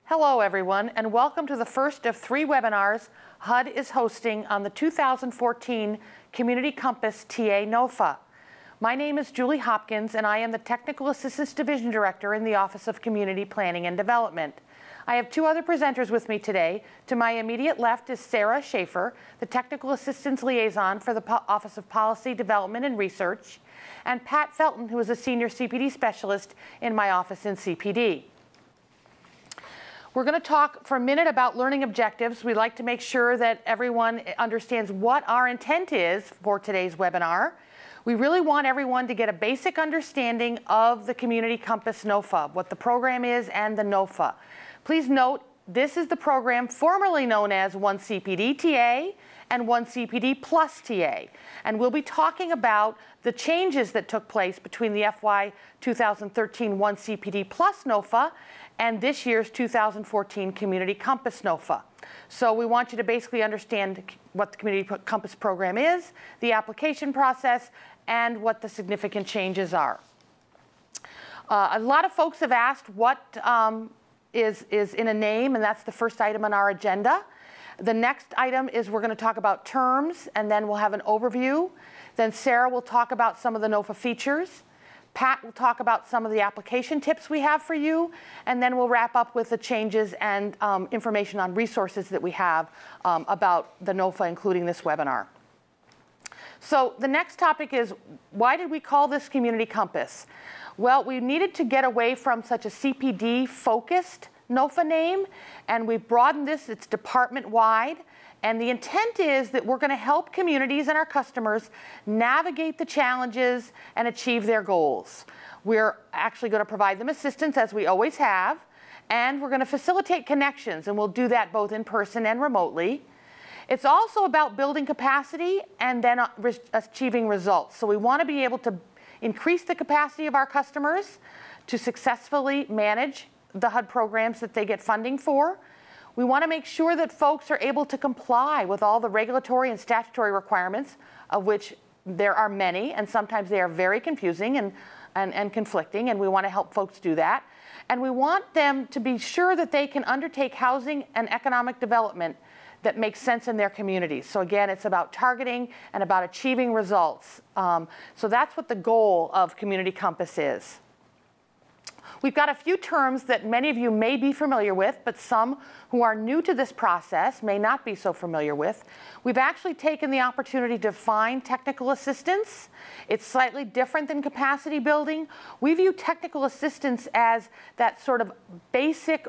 Hello everyone, and welcome to the first of 3 webinars HUD is hosting on the 2014 Community Compass TA NOFA. My name is Julie Hopkins, and I am the Technical Assistance Division Director in the Office of Community Planning and Development. I have 2 other presenters with me today. To my immediate left is Sarah Schaefer, the Technical Assistance Liaison for the Office of Policy, Development and Research, and Pat Felton, who is a Senior CPD Specialist in my office in CPD. We're going to talk for a minute about learning objectives. We'd like to make sure that everyone understands what our intent is for today's webinar. We really want everyone to get a basic understanding of the Community Compass NOFA, what the program is and the NOFA. Please note, this is the program formerly known as OneCPD TA and OneCPD Plus TA. And we'll be talking about the changes that took place between the FY2013 OneCPD Plus NOFA and this year's 2014 Community Compass NOFA. So we want you to basically understand what the Community Compass program is, the application process, and what the significant changes are. A lot of folks have asked what is in a name, and that's the first item on our agenda. The next item is we're going to talk about terms, and then we'll have an overview. Then Sarah will talk about some of the NOFA features. Pat will talk about some of the application tips we have for you, and then we'll wrap up with the changes and information on resources that we have about the NOFA, including this webinar. So the next topic is, why did we call this Community Compass? Well, we needed to get away from such a CPD-focused NOFA name, and we've broadened this. It's department-wide. And the intent is that we're going to help communities and our customers navigate the challenges and achieve their goals. We're actually going to provide them assistance, as we always have, and we're going to facilitate connections, and we'll do that both in person and remotely. It's also about building capacity and then achieving results. So we want to be able to increase the capacity of our customers to successfully manage the HUD programs that they get funding for. We want to make sure that folks are able to comply with all the regulatory and statutory requirements, of which there are many, and sometimes they are very confusing and conflicting, and we want to help folks do that. And we want them to be sure that they can undertake housing and economic development that makes sense in their communities. So again, it's about targeting and about achieving results. So that's what the goal of Community Compass is. We've got a few terms that many of you may be familiar with, but some who are new to this process may not be so familiar with. We've actually taken the opportunity to define technical assistance. It's slightly different than capacity building. We view technical assistance as that sort of basic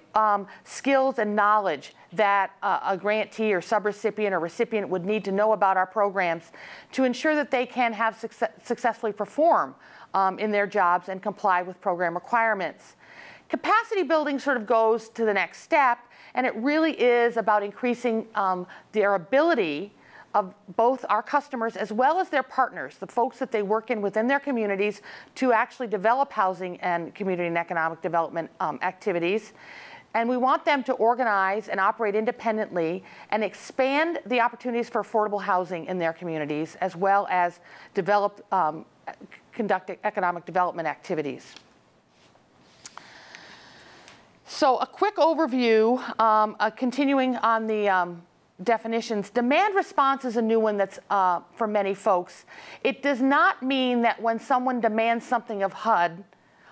skills and knowledge that a grantee or subrecipient or recipient would need to know about our programs to ensure that they can have successfully perform in their jobs and comply with program requirements. Capacity building sort of goes to the next step, and it really is about increasing their ability of both our customers as well as their partners, the folks that they work in within their communities, to actually develop housing and community and economic development activities. And we want them to organize and operate independently and expand the opportunities for affordable housing in their communities, as well as develop conduct economic development activities. So a quick overview, continuing on the definitions. Demand response is a new one that's for many folks. It does not mean that when someone demands something of HUD,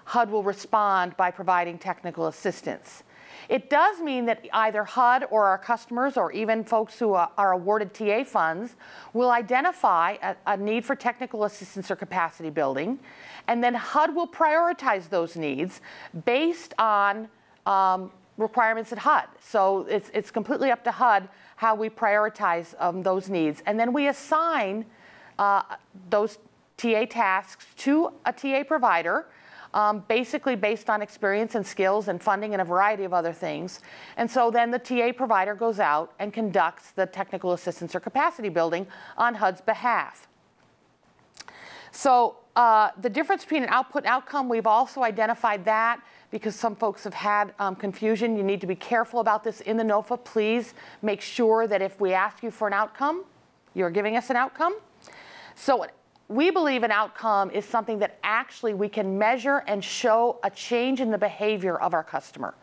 HUD will respond by providing technical assistance. It does mean that either HUD or our customers, or even folks who are awarded TA funds, will identify a need for technical assistance or capacity building, and then HUD will prioritize those needs based on requirements at HUD. So it's completely up to HUD how we prioritize those needs. And then we assign those TA tasks to a TA provider, basically based on experience and skills and funding and a variety of other things. And so then the TA provider goes out and conducts the technical assistance or capacity building on HUD's behalf. So the difference between an output and outcome, we've also identified that because some folks have had confusion. You need to be careful about this in the NOFA. Please make sure that if we ask you for an outcome, you're giving us an outcome. So we believe an outcome is something that actually we can measure and show a change in the behavior of our customer.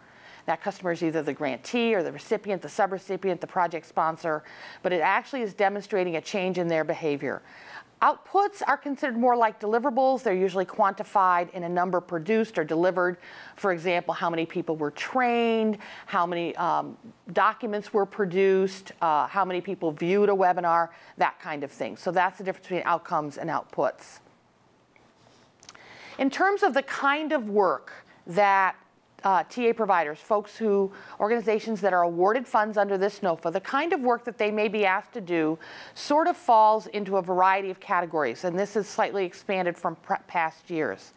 That customer is either the grantee or the recipient, the subrecipient, the project sponsor, but it actually is demonstrating a change in their behavior. Outputs are considered more like deliverables. They're usually quantified in a number produced or delivered. For example, how many people were trained, how many documents were produced, how many people viewed a webinar, that kind of thing. So that's the difference between outcomes and outputs. In terms of the kind of work that TA providers, organizations that are awarded funds under this NOFA, the kind of work that they may be asked to do sort of falls into a variety of categories, and this is slightly expanded from past years.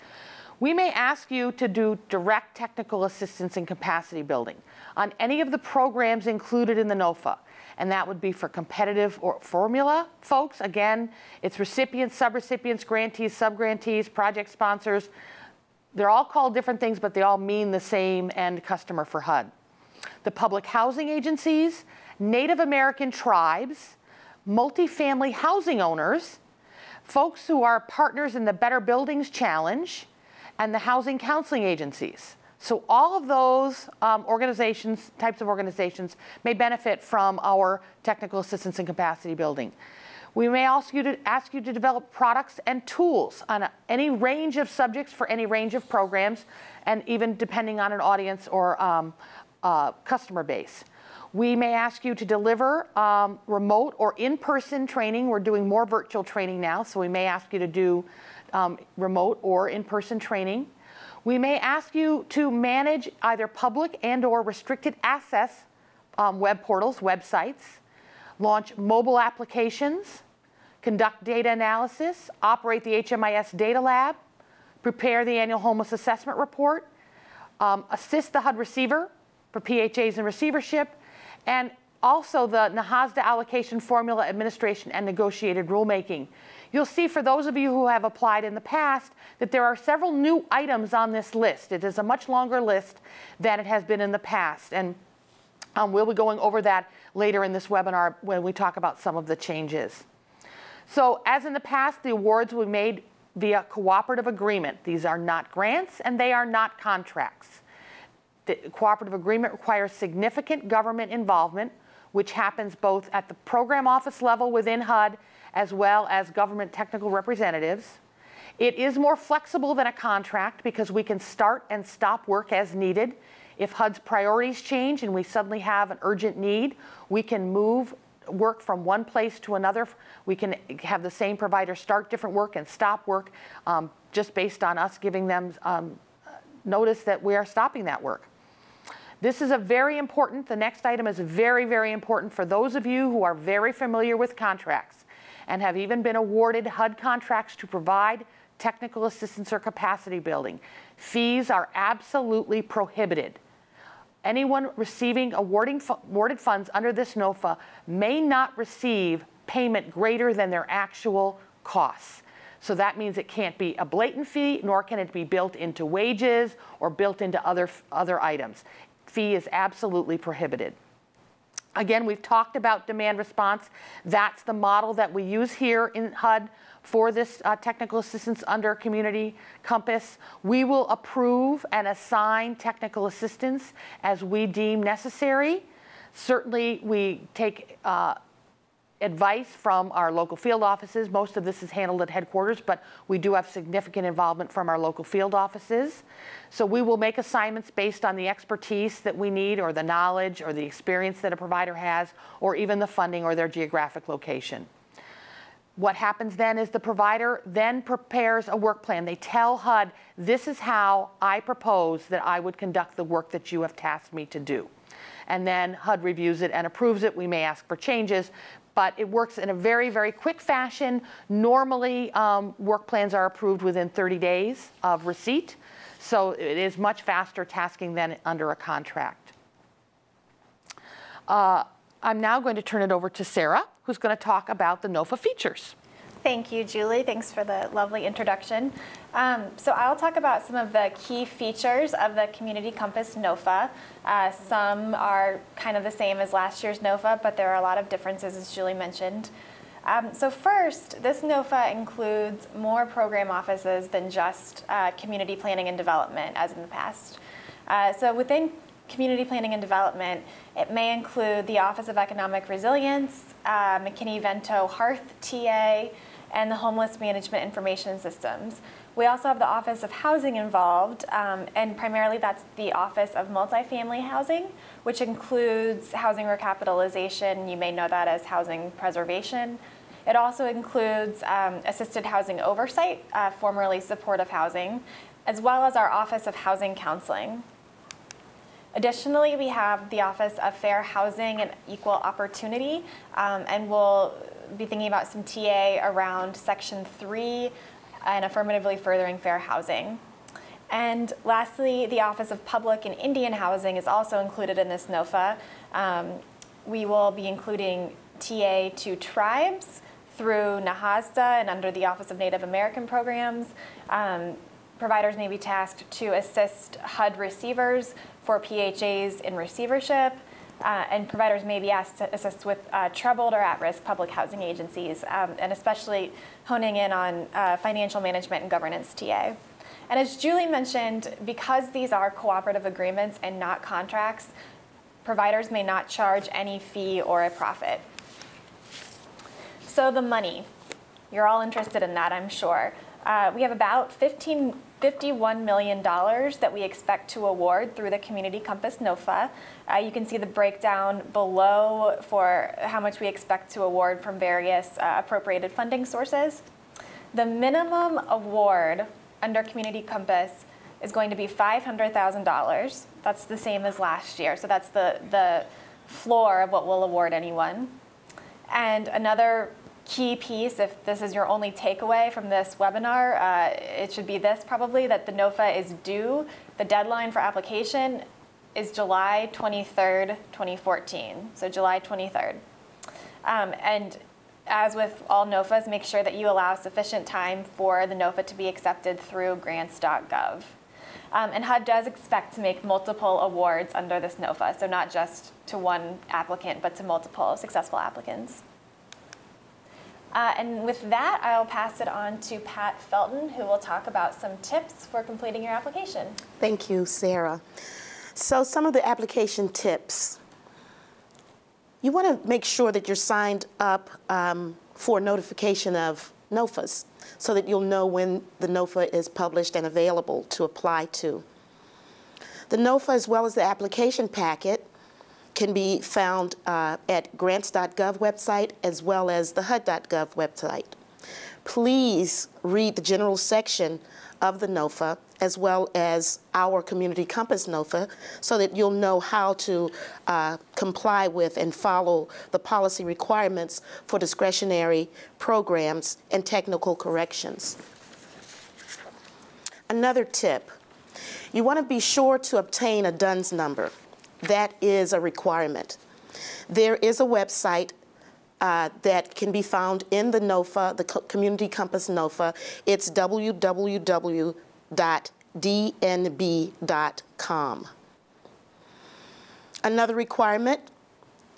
We may ask you to do direct technical assistance and capacity building on any of the programs included in the NOFA, and that would be for competitive or formula folks. Again, it's recipients, subrecipients, grantees, subgrantees, project sponsors. They're all called different things, but they all mean the same end customer for HUD. The public housing agencies, Native American tribes, multifamily housing owners, folks who are partners in the Better Buildings Challenge, and the housing counseling agencies. So all of those types of organizations may benefit from our technical assistance and capacity building. We may ask you to develop products and tools on any range of subjects for any range of programs, and even depending on an audience or customer base. We may ask you to deliver remote or in-person training. We're doing more virtual training now, so we may ask you to do remote or in-person training. We may ask you to manage either public and/or restricted access web portals, websites, launch mobile applications, conduct data analysis, operate the HMIS data lab, prepare the annual homeless assessment report, assist the HUD receiver for PHAs and receivership, and also the NAHASDA allocation formula administration and negotiated rulemaking. You'll see, for those of you who have applied in the past, that there are several new items on this list. It is a much longer list than it has been in the past, and we'll be going over that later in this webinar when we talk about some of the changes. So as in the past, the awards were made via cooperative agreement. These are not grants and they are not contracts. The cooperative agreement requires significant government involvement, which happens both at the program office level within HUD as well as government technical representatives. It is more flexible than a contract because we can start and stop work as needed. If HUD's priorities change and we suddenly have an urgent need, we can move work from one place to another. We can have the same provider start different work and stop work just based on us giving them notice that we are stopping that work. This is very important. The next item is very, very important for those of you who are very familiar with contracts and have even been awarded HUD contracts to provide technical assistance or capacity building. Fees are absolutely prohibited. Anyone receiving awarded funds under this NOFA may not receive payment greater than their actual costs. So that means it can't be a blatant fee, nor can it be built into wages or built into other items. Fee is absolutely prohibited. Again, we've talked about demand response. That's the model that we use here in HUD for this technical assistance under Community Compass. We will approve and assign technical assistance as we deem necessary. Certainly, we take advice from our local field offices. Most of this is handled at headquarters, but we do have significant involvement from our local field offices. So we will make assignments based on the expertise that we need, or the knowledge or the experience that a provider has, or even the funding or their geographic location. What happens then is the provider then prepares a work plan. They tell HUD, this is how I propose that I would conduct the work that you have tasked me to do. And then HUD reviews it and approves it. We may ask for changes, but it works in a very, very quick fashion. Normally, work plans are approved within 30 days of receipt. So it is much faster tasking than under a contract. I'm now going to turn it over to Sarah, who's going to talk about the NOFA features. Thank you, Julie. Thanks for the lovely introduction. So I'll talk about some of the key features of the Community Compass NOFA. Some are kind of the same as last year's NOFA, but there are a lot of differences, as Julie mentioned. So first, this NOFA includes more program offices than just community planning and development, as in the past. So within community planning and development, it may include the Office of Economic Resilience, McKinney-Vento Hearth TA, and the Homeless Management Information Systems. We also have the Office of Housing involved, and primarily that's the Office of Multifamily Housing, which includes housing recapitalization. You may know that as housing preservation. It also includes assisted housing oversight, formerly supportive housing, as well as our Office of Housing Counseling. Additionally, we have the Office of Fair Housing and Equal Opportunity, and we'll be thinking about some TA around Section 3 and affirmatively furthering fair housing. And lastly, the Office of Public and Indian Housing is also included in this NOFA. We will be including TA to tribes through NAHASDA and under the Office of Native American Programs. Providers may be tasked to assist HUD receivers for PHAs in receivership, and providers may be asked to assist with troubled or at-risk public housing agencies, and especially honing in on financial management and governance TA. And as Julie mentioned, because these are cooperative agreements and not contracts, providers may not charge any fee or a profit. So the money, you're all interested in that, I'm sure. We have about $51 million that we expect to award through the Community Compass NOFA. You can see the breakdown below for how much we expect to award from various appropriated funding sources. The minimum award under Community Compass is going to be $500,000. That's the same as last year, so that's the floor of what we'll award anyone. And another key piece, if this is your only takeaway from this webinar, it should be this probably, that the NOFA is due. The deadline for application is July 23rd, 2014, so July 23rd. And as with all NOFAs, make sure that you allow sufficient time for the NOFA to be accepted through Grants.gov. And HUD does expect to make multiple awards under this NOFA, so not just to one applicant, but to multiple successful applicants. And with that, I'll pass it on to Pat Felton, who will talk about some tips for completing your application. Thank you, Sarah. So some of the application tips. You want to make sure that you're signed up for notification of NOFAs so that you'll know when the NOFA is published and available to apply to. The NOFA, as well as the application packet, can be found at Grants.gov website as well as the HUD.gov website. Please read the general section of the NOFA as well as our Community Compass NOFA so that you'll know how to comply with and follow the policy requirements for discretionary programs and technical corrections. Another tip, you want to be sure to obtain a DUNS number. That is a requirement. There is a website that can be found in the NOFA, the Community Compass NOFA. It's www.dnb.com. Another requirement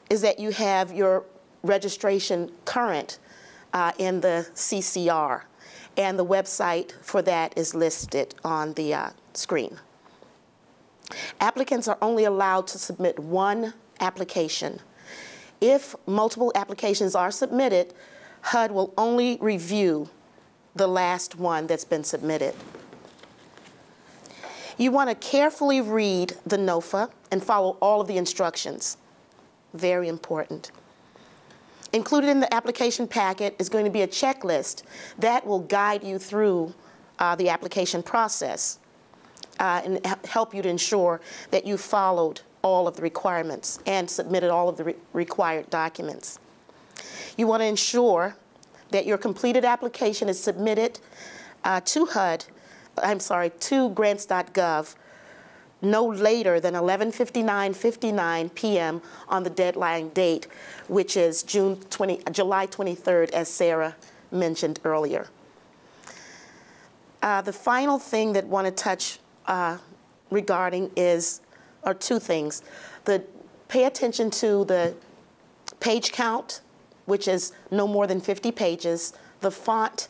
is that you have your registration current in the CCR, and the website for that is listed on the screen. Applicants are only allowed to submit one application. If multiple applications are submitted, HUD will only review the last one that's been submitted. You want to carefully read the NOFA and follow all of the instructions. Very important. Included in the application packet is going to be a checklist that will guide you through the application process. And help you to ensure that you followed all of the requirements and submitted all of the required documents. You want to ensure that your completed application is submitted to Grants.gov no later than 11:59 p.m. on the deadline date, which is July 23rd, as Sarah mentioned earlier. The final thing that I want to touch regarding are two things. Pay attention to the page count, which is no more than 50 pages, the font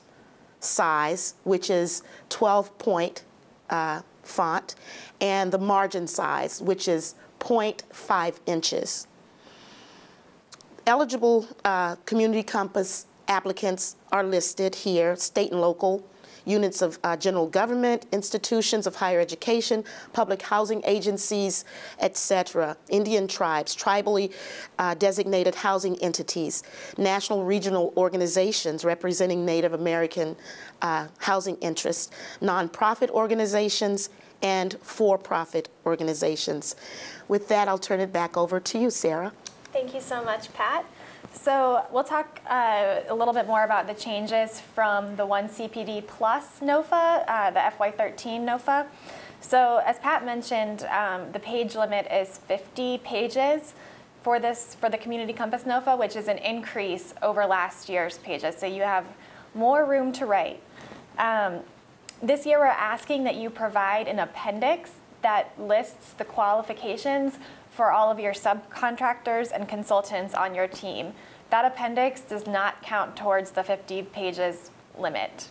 size, which is 12-point font, and the margin size, which is 0.5 inches. Eligible Community Compass applicants are listed here, state and local, units of general government, institutions of higher education, public housing agencies, etc., Indian tribes, tribally designated housing entities, national regional organizations representing Native American housing interests, nonprofit organizations, and for-profit organizations. With that, I'll turn it back over to you, Sarah. Thank you so much, Pat. So we'll talk a little bit more about the changes from the OneCPD Plus NOFA, the FY2013 NOFA. So as Pat mentioned, the page limit is 50 pages for the Community Compass NOFA, which is an increase over last year's pages. So you have more room to write. This year we're asking that you provide an appendix that lists the qualifications for all of your subcontractors and consultants on your team. That appendix does not count towards the 50 pages limit.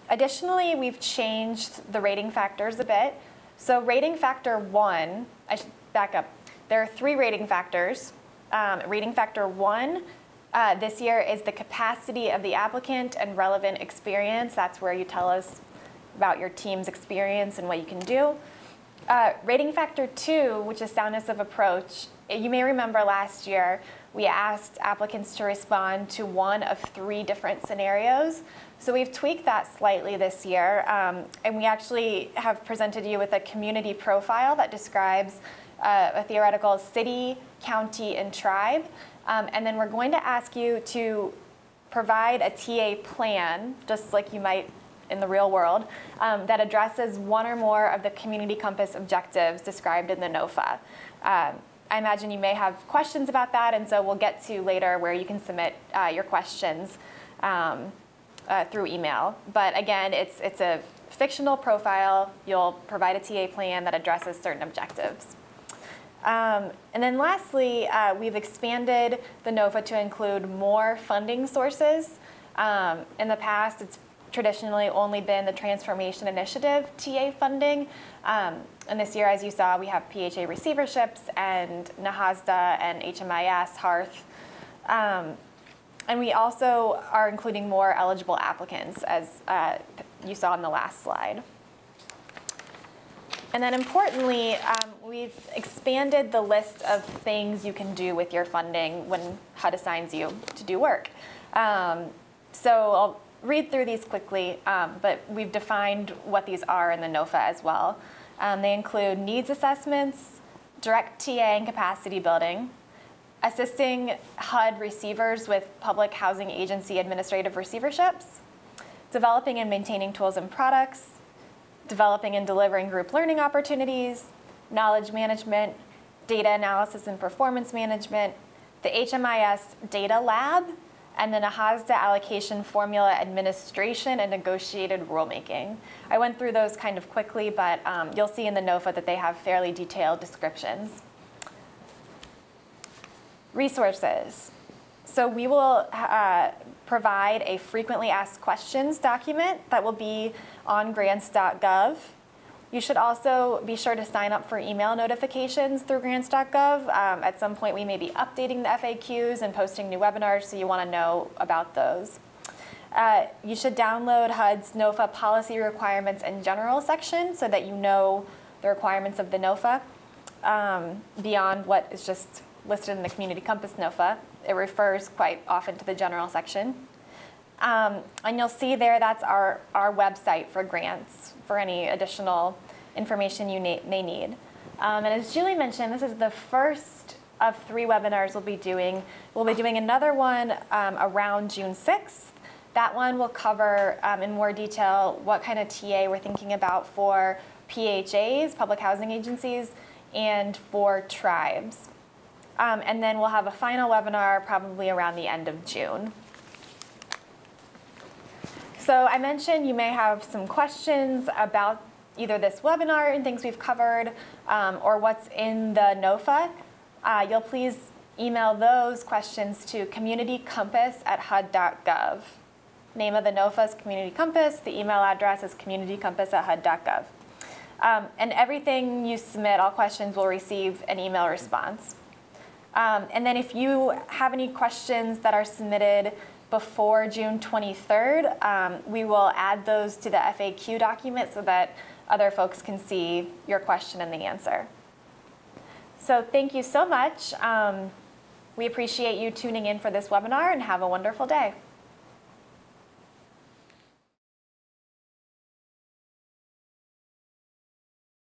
Additionally, we've changed the rating factors a bit. So rating factor 1, I should back up. There are 3 rating factors. Rating factor 1 this year is the capacity of the applicant and relevant experience. That's where you tell us about your team's experience and what you can do. Rating factor 2, which is soundness of approach, you may remember last year we asked applicants to respond to 1 of 3 different scenarios. So we've tweaked that slightly this year, and we actually have presented you with a community profile that describes a theoretical city, county, and tribe. And then we're going to ask you to provide a TA plan, just like you might in the real world, that addresses 1 or more of the Community Compass objectives described in the NOFA. I imagine you may have questions about that, and so we'll get to later where you can submit your questions through email. But again, it's a fictional profile. You'll provide a TA plan that addresses certain objectives. And then lastly, we've expanded the NOFA to include more funding sources. In the past, it's traditionally only been the Transformation Initiative TA funding. And this year, as you saw, we have PHA receiverships and NAHASDA and HMIS, HEARTH. And we also are including more eligible applicants, as you saw in the last slide. And then importantly, we've expanded the list of things you can do with your funding when HUD assigns you to do work. So I'll read through these quickly, but we've defined what these are in the NOFA as well. They include needs assessments, direct TA and capacity building, assisting HUD receivers with public housing agency administrative receiverships, developing and maintaining tools and products, developing and delivering group learning opportunities, knowledge management, data analysis and performance management, the HMIS data lab, and then a NAHASDA allocation formula administration and negotiated rulemaking. I went through those kind of quickly, but you'll see in the NOFA that they have fairly detailed descriptions. Resources. So we will provide a frequently asked questions document that will be on Grants.gov. You should also be sure to sign up for email notifications through Grants.gov. At some point, we may be updating the FAQs and posting new webinars, so you want to know about those. You should download HUD's NOFA policy requirements and general section so that you know the requirements of the NOFA beyond what is just listed in the Community Compass NOFA. It refers quite often to the general section. And you'll see there that's our website for grants for any additional information you may need. And as Julie mentioned, this is the first of 3 webinars we'll be doing. We'll be doing another one around June 6th. That one will cover in more detail what kind of TA we're thinking about for PHAs, public housing agencies, and for tribes. And then we'll have a final webinar probably around the end of June. So I mentioned you may have some questions about either this webinar and things we've covered or what's in the NOFA. You'll please email those questions to communitycompass@hud.gov. Name of the NOFA is Community Compass. The email address is communitycompass@hud.gov. And everything you submit, all questions will receive an email response. And then if you have any questions that are submitted before June 23rd, we will add those to the FAQ document so that other folks can see your question and the answer. So thank you so much. We appreciate you tuning in for this webinar, and have a wonderful day.